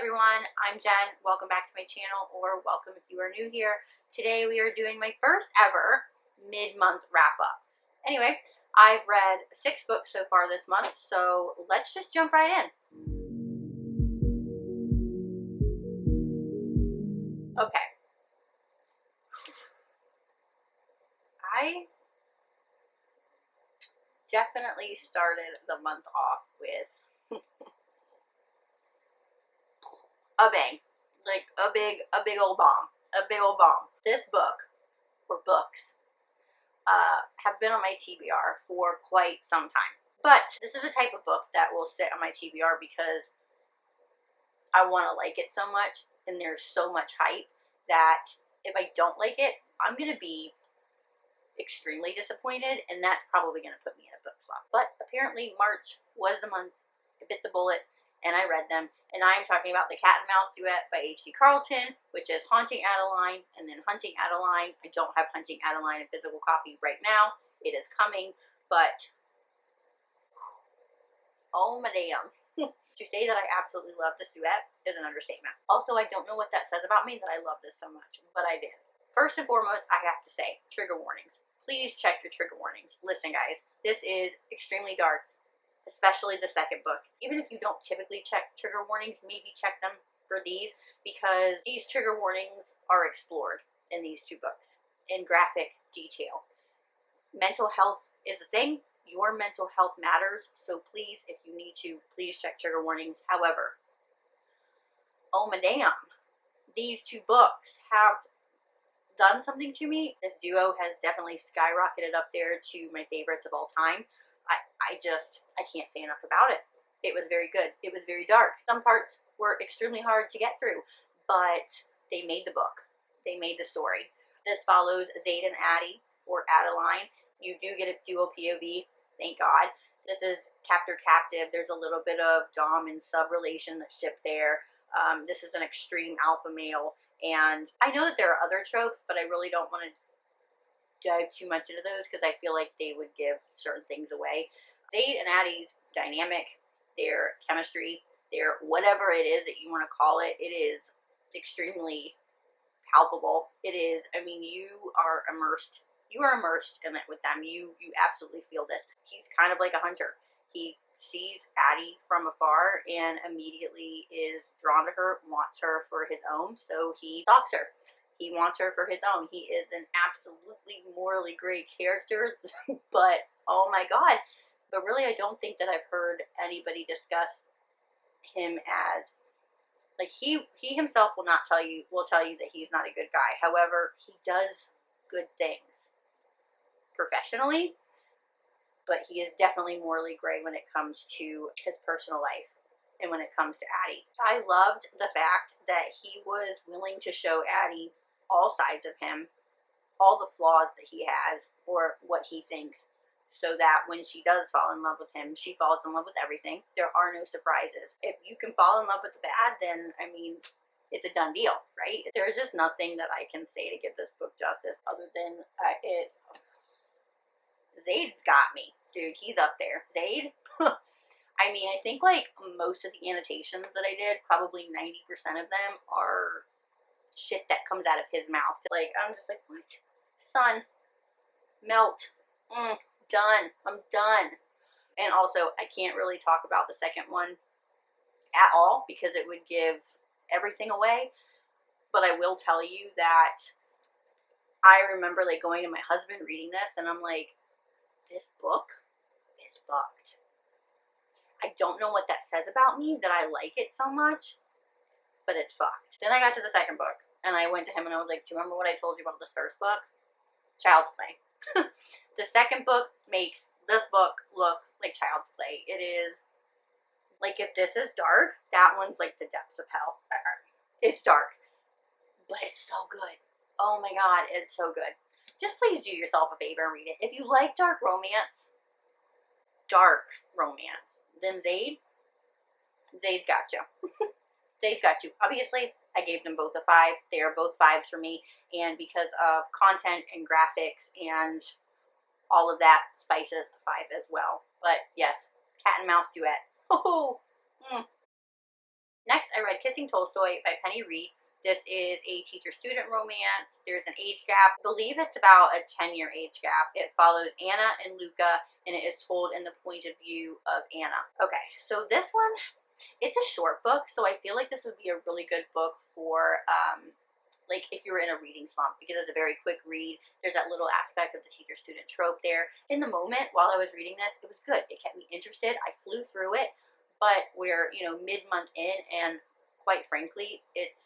everyone, I'm Jen. Welcome back to my channel, or welcome if you are new here. Today we are doing my first ever mid-month wrap-up. Anyway, I've read 6 books so far this month, so let's just jump right in. Okay. I definitely started the month off with a bang. Like a big old bomb. This book, or books, have been on my TBR for quite some time. But this is a type of book that will sit on my TBR because I want to like it so much, and there's so much hype that if I don't like it, I'm going to be extremely disappointed, and that's probably going to put me in a book slump. But apparently March was the month. I bit the bullet, and I read them. And I'm talking about The Cat and Mouse Duet by H.D. Carlton, which is Haunting Adeline, and then Hunting Adeline. I don't have Hunting Adeline in physical copy right now. It is coming, but oh my damn. To say that I absolutely love this duet is an understatement. Also, I don't know what that says about me that I love this so much, but I did. First and foremost, I have to say, trigger warnings. Please check your trigger warnings. Listen, guys, this is extremely dark, especially the second book. Even if you don't typically check trigger warnings, maybe check them for these, because these trigger warnings are explored in these 2 books in graphic detail. Mental health is a thing. Your mental health matters, so please, if you need to, please check trigger warnings. However, oh my damn, these 2 books have done something to me. This duo has definitely skyrocketed up there to my favorites of all time. I can't say enough about it. It was very good. It was very dark. Some parts were extremely hard to get through, but they made the book. They made the story. This follows Zaid and Addie, or Adeline. You do get a dual POV, thank God. This is captor-captive. There's a little bit of dom and sub relationship there. This is an extreme alpha male. And I know that there are other tropes, but I really don't want to dive too much into those because I feel like they would give certain things away. Zaid and Addie's dynamic, their chemistry, their whatever it is that you want to call it, it is extremely palpable. It is, I mean, you are immersed in it with them. You absolutely feel this. He's kind of like a hunter. He sees Addie from afar and immediately is drawn to her, wants her for his own, so he stalks her. He wants her for his own. He is an absolutely morally great character, but oh my God. But really, I don't think that I've heard anybody discuss him as, like, he himself will tell you that he's not a good guy. However, he does good things professionally, but he is definitely morally gray when it comes to his personal life and when it comes to Addie. I loved the fact that he was willing to show Addie all sides of him, all the flaws that he has, or what he thinks, so that when she does fall in love with him, she falls in love with everything. There are no surprises. If you can fall in love with the bad, then, I mean, it's a done deal, right? There's just nothing that I can say to give this book justice other than Zaid's got me. Dude, he's up there. Zaid? I mean, I think, like, most of the annotations that I did, probably 90% of them are shit that comes out of his mouth. Like, I'm just like, what? Sun. Melt. Done. I'm done. And also, I can't really talk about the second one at all because it would give everything away. But I will tell you that I remember, like, going to my husband reading this, and I'm like, this book is fucked. I don't know what that says about me that I like it so much, but it's fucked. Then I got to the second book, and I went to him and I was like, do you remember what I told you about this first book? Child's play. The second book makes this book look like child's play. It is, like, if this is dark, that one's like the depths of hell. It's dark, but it's so good. Oh my God, it's so good. Just please do yourself a favor and read it. If you like dark romance, then Zaid's got you. Zaid's got you. Obviously, I gave them both a 5. They are both 5s for me, and because of content and graphics and all of that, spices a 5 as well. But yes, Cat and Mouse Duet. Oh, Next, I read Kissing Tolstoy by Penny Reed. This is a teacher-student romance. There's an age gap. I believe it's about a 10-year age gap. It follows Anna and Luca, and it is told in the point of view of Anna. Okay, so this one, it's a short book, so I feel like this would be a really good book for like if you were in a reading slump, because it's a very quick read. There's that little aspect of the teacher-student trope there. In the moment, while I was reading this, it was good. It kept me interested. I flew through it, but we're, mid-month in, and quite frankly, it's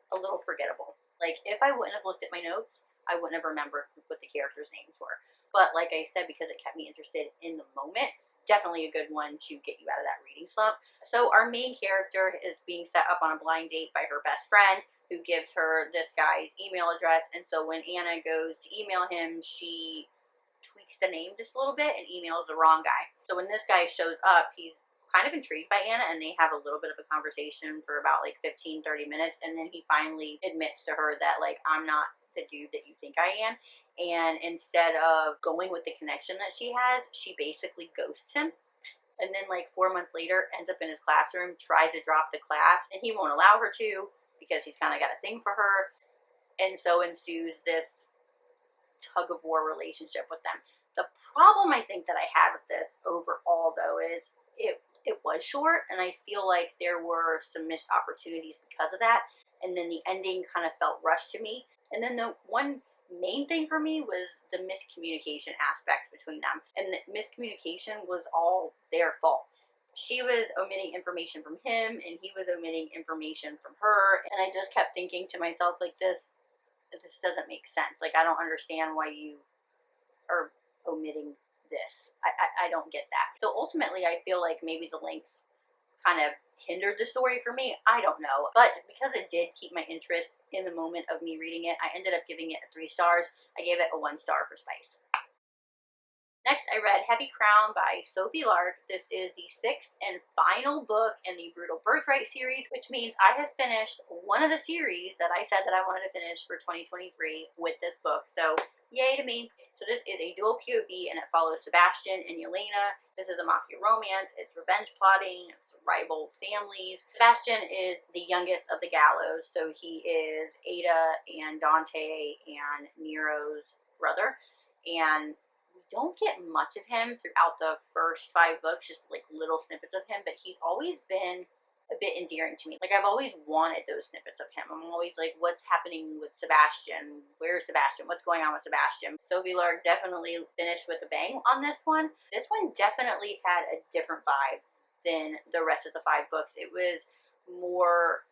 a little forgettable. Like, if I wouldn't have looked at my notes, I wouldn't have remembered what the characters' names were. But like I said, because it kept me interested in the moment, definitely a good one to get you out of that reading slump. So our main character is being set up on a blind date by her best friend, who gives her this guy's email address. And so when Anna goes to email him, she tweaks the name just a little bit and emails the wrong guy. So when this guy shows up, he's kind of intrigued by Anna, and they have a little bit of a conversation for about like 15-30 minutes, and then he finally admits to her that, like, I'm not the dude that you think I am. And instead of going with the connection that she has, she basically ghosts him. And then like 4 months later, ends up in his classroom, tries to drop the class, and he won't allow her to because he's kind of got a thing for her. And so ensues this tug of war relationship with them. The problem I think that I had with this overall, though, is it was short, and I feel like there were some missed opportunities because of that. And then the ending kind of felt rushed to me. And then the one main thing for me was the miscommunication aspect between them. And the miscommunication was all their fault. She was omitting information from him, and he was omitting information from her. And I just kept thinking to myself, like, this doesn't make sense. Like, I don't understand why you are omitting this. I don't get that. So ultimately, I feel like maybe the length kind of hindered the story for me. I don't know. But because it did keep my interest in the moment of me reading it, I ended up giving it 3 stars. I gave it a 1 star for spice. Next, I read Heavy Crown by Sophie Lark. This is the 6th and final book in the Brutal Birthright series, which means I have finished one of the series that I said that I wanted to finish for 2023 with this book. So, yay to me. So this is a dual POV, and it follows Sebastian and Yelena. This is a mafia romance. It's revenge plotting. It's rival families. Sebastian is the youngest of the Gallows, so he is Ada and Dante and Nero's brother. And don't get much of him throughout the first 5 books, just like little snippets of him, but he's always been a bit endearing to me. Like, I've always wanted those snippets of him. I'm always like, what's happening with Sebastian? Where's Sebastian? What's going on with Sebastian? Sophie Lark definitely finished with a bang on this one. This one definitely had a different vibe than the rest of the 5 books. It was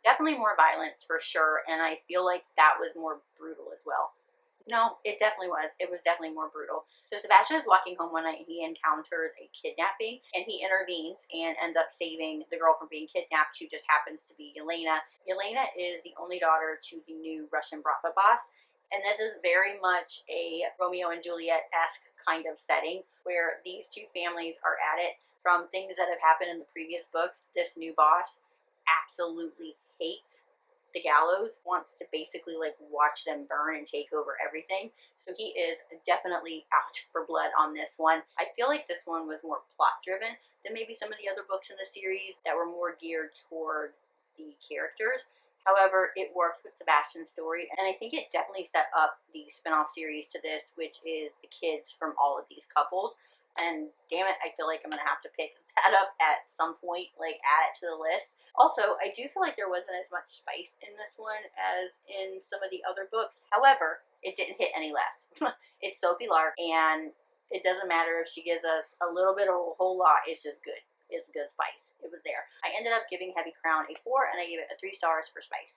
definitely more violence for sure, and I feel like that was more brutal as well. No, it definitely was. It was definitely more brutal. So Sebastian is walking home one night, and he encounters a kidnapping, and he intervenes and ends up saving the girl from being kidnapped, who just happens to be Yelena. Yelena is the only daughter to the new Russian Bratva boss, and this is very much a Romeo and Juliet-esque kind of setting where these two families are at it. From things that have happened in the previous books, this new boss absolutely hates the Gallows, wants to basically like watch them burn and take over everything. So he is definitely out for blood on this one. I feel like this one was more plot driven than maybe some of the other books in the series that were more geared toward the characters. However, it worked with Sebastian's story, and I think it definitely set up the spin-off series to this, which is the kids from all of these couples. And damn it, I feel like I'm going to have to pick that up at some point, like add it to the list. Also, I do feel like there wasn't as much spice in this one as in some of the other books. However, it didn't hit any less. It's Sophie Lark, and it doesn't matter if she gives us a little bit or a whole lot. It's just good. It's good spice. It was there. I ended up giving Heavy Crown a 4, and I gave it a 3 stars for spice.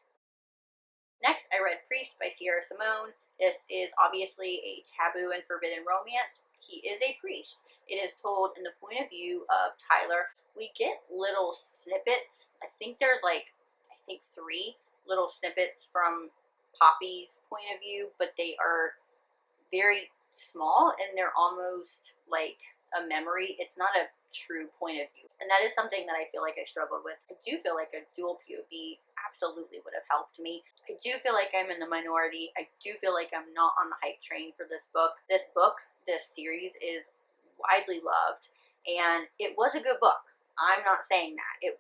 Next, I read Priest by Sierra Simone. This is obviously a taboo and forbidden romance. He is a priest. It is told in the point of view of Tyler. We get little snippets. I think there's like, 3 little snippets from Poppy's point of view, but they are very small, and they're almost like a memory. It's not a true point of view. And that is something that I feel like I struggled with. I do feel like a dual POV absolutely would have helped me. I do feel like I'm in the minority. I do feel like I'm not on the hype train for this book. This series is widely loved, and it was a good book. I'm not saying that. It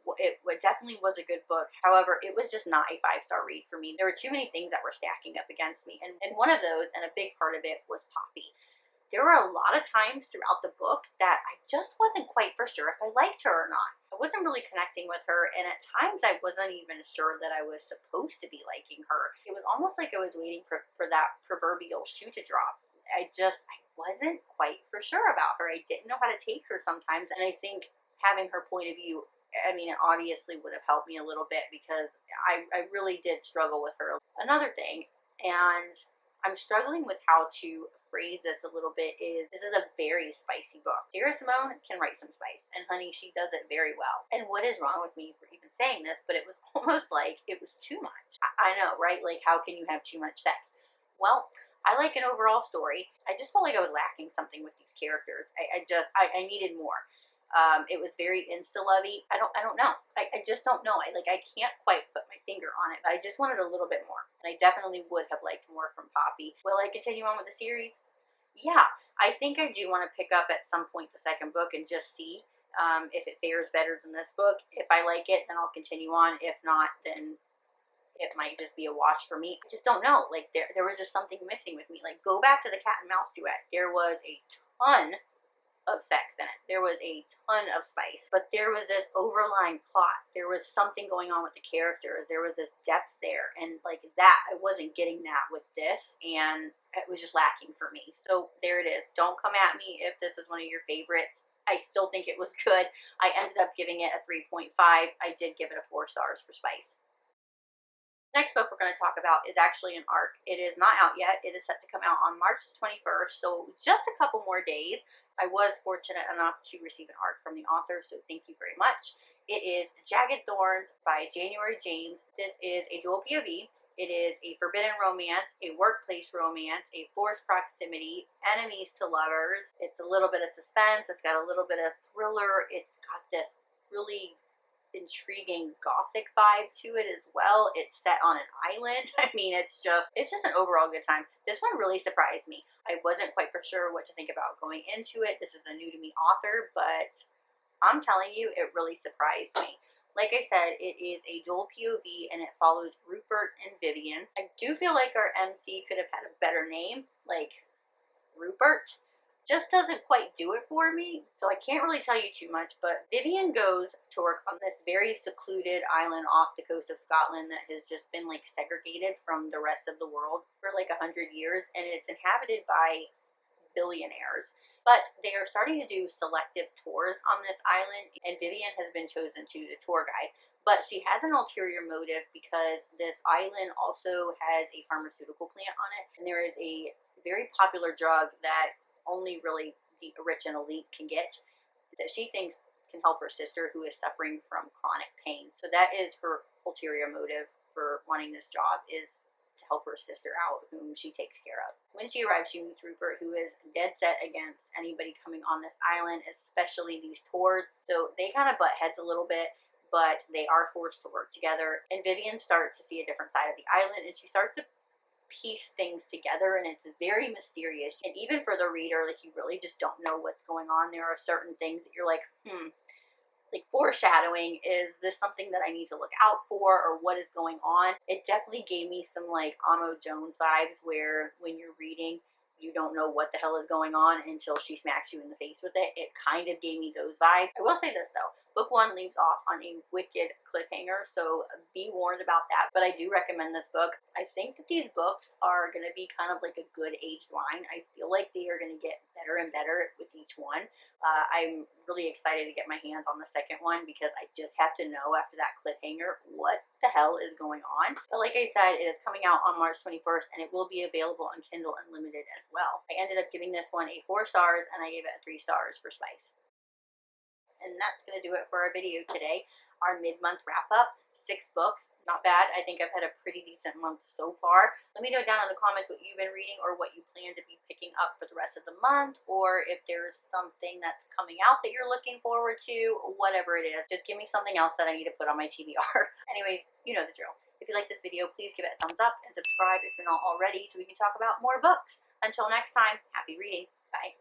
definitely was a good book. However, it was just not a 5-star read for me. There were too many things that were stacking up against me. And one of those, and a big part of it, was Poppy. There were a lot of times throughout the book that I just wasn't quite for sure if I liked her or not. I wasn't really connecting with her, and at times I wasn't even sure that I was supposed to be liking her. It was almost like I was waiting for that proverbial shoe to drop. I wasn't quite for sure about her. I didn't know how to take her sometimes, and I think having her point of view, I mean, it obviously would have helped me a little bit because I really did struggle with her. Another thing, and I'm struggling with how to phrase this a little bit, is this is a very spicy book. Sarah Simone can write some spice, and honey, she does it very well. And what is wrong with me for even saying this, but it was almost like it was too much. I know, right? Like, how can you have too much sex? Well, I like an overall story. I just felt like I was lacking something with these characters. I needed more. It was very insta-lovey. I don't know. I just don't know. I can't quite put my finger on it, but I just wanted a little bit more. And I definitely would have liked more from Poppy. Will I continue on with the series? Yeah, I think I do want to pick up at some point the second book and just see if it fares better than this book. If I like it, then I'll continue on. If not, then it might just be a wash for me. I just don't know. Like, there was just something missing with me. Like, go back to the cat and mouse duet. There was a ton of sex in it. There was a ton of spice, but there was this overlying plot. There was something going on with the characters. There was this depth there, and like that, I wasn't getting that with this, and it was just lacking for me. So there it is. Don't come at me if this is one of your favorites. I still think it was good. I ended up giving it a 3.5. I did give it a 4 stars for spice. Next book we're going to talk about is actually an ARC. It is not out yet. It is set to come out on March 21st, so just a couple more days. I was fortunate enough to receive an ARC from the author, so thank you very much. It is Jagged Thorns by January James. This is a dual POV. It is a forbidden romance, a workplace romance, a forced proximity, enemies to lovers. It's a little bit of suspense. It's got a little bit of thriller. It's got this really intriguing gothic vibe to it as well. It's set on an island. I mean, it's just an overall good time. This one really surprised me. I wasn't quite for sure what to think about going into it. This is a new to me author, but I'm telling you, it really surprised me. Like I said, it is a dual POV and it follows Rupert and Vivian. I do feel like our MC could have had a better name, like Rupert. Just doesn't quite do it for me, so I can't really tell you too much, but Vivian goes to work on this very secluded island off the coast of Scotland that has just been like segregated from the rest of the world for like 100 years, and it's inhabited by billionaires. But they are starting to do selective tours on this island, and Vivian has been chosen to the tour guide. But she has an ulterior motive because this island also has a pharmaceutical plant on it, and there is a very popular drug that only really the rich and elite can get that she thinks can help her sister who is suffering from chronic pain. So that is her ulterior motive for wanting this job, is to help her sister out, whom she takes care of. When she arrives, she meets Rupert, who is dead set against anybody coming on this island, especially these tours. So they kind of butt heads a little bit, but they are forced to work together. And Vivian starts to see a different side of the island, and she starts to piece things together, and it's very mysterious. And even for the reader, like, you really just don't know what's going on. There are certain things that you're like, like foreshadowing. Is this something that I need to look out for, or what is going on? It definitely gave me some like *amo vibes, where when you're reading, you don't know what the hell is going on until she smacks you in the face with it. It kind of gave me those vibes. I will say this though, book one leaves off on a wicked cliffhanger, so be warned about that. But I do recommend this book. I think that these books are going to be kind of like a good aged wine. I feel like they are going to get better and better with each one. I'm really excited to get my hands on the second one because I just have to know after that cliffhanger what the hell is going on. But like I said, it is coming out on March 21st, and it will be available on Kindle Unlimited as well. I ended up giving this one a 4 stars, and I gave it a 3 stars for spice. And that's going to do it for our video today. Our mid-month wrap-up, 6 books. Not bad. I think I've had a pretty decent month so far. Let me know down in the comments what you've been reading or what you plan to be picking up for the rest of the month, or if there's something that's coming out that you're looking forward to, whatever it is. Just give me something else that I need to put on my TBR. Anyways, you know the drill. If you like this video, please give it a thumbs up and subscribe if you're not already so we can talk about more books. Until next time, happy reading. Bye.